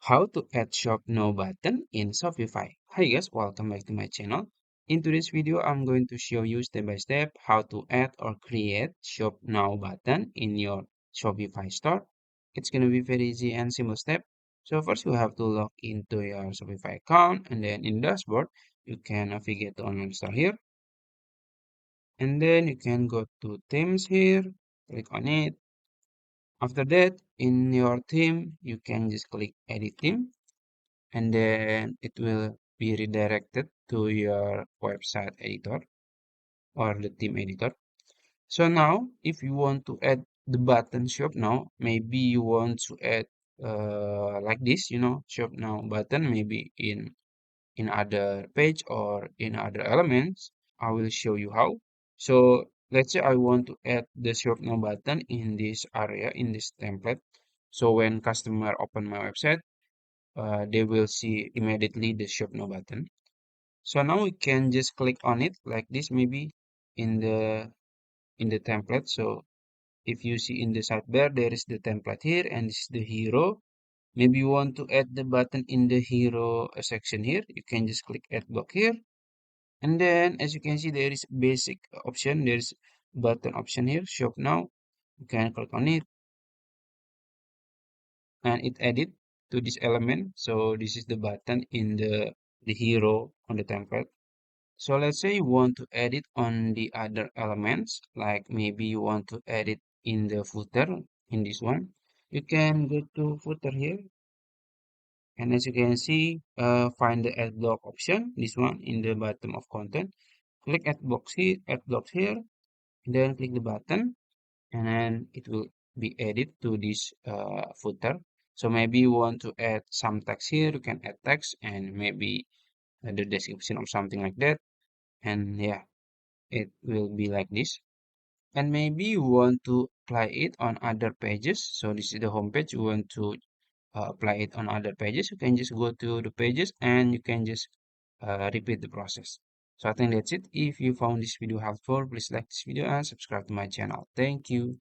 How to add Shop Now button in Shopify. Hi guys, welcome back to my channel. In today's video, I'm going to show you step by step how to add or create Shop Now button in your Shopify store. It's going to be very easy and simple step. So first you have to log into your Shopify account, and then in dashboard, you can navigate to online store here. And then you can go to themes here, click on it. After that, in your theme, you can just click edit theme, and then it will be redirected to your website editor or the theme editor. So now, if you want to add the button shop now, maybe you want to add like this, shop now button, maybe in other page or in other elements. I will show you how. So let's say I want to add the shop now button in this area, in this template. So when customer open my website, they will see immediately the shop now button. So now we can just click on it like this, maybe in the template. So if you see in the sidebar, there is the template here, and this is the hero. Maybe you want to add the button in the hero section here. You can just click add block here, and then as you can see, there is basic option. There is button option here, shop now. You can click on it, and it added to this element. So this is the button in the hero on the template. So let's say you want to edit on the other elements, like maybe you want to edit in the footer in this one. You can go to footer here, and as you can see, find the add block option, this one in the bottom of content. Click add blocks here, and then click the button, and then it will be added to this footer. So maybe you want to add some text here, you can add text and maybe the description or something like that. And yeah, it will be like this. And maybe you want to apply it on other pages. So this is the home page. You want to apply it on other pages. You can just go to the pages and you can just repeat the process. So I think that's it. If you found this video helpful, please like this video and subscribe to my channel. Thank you.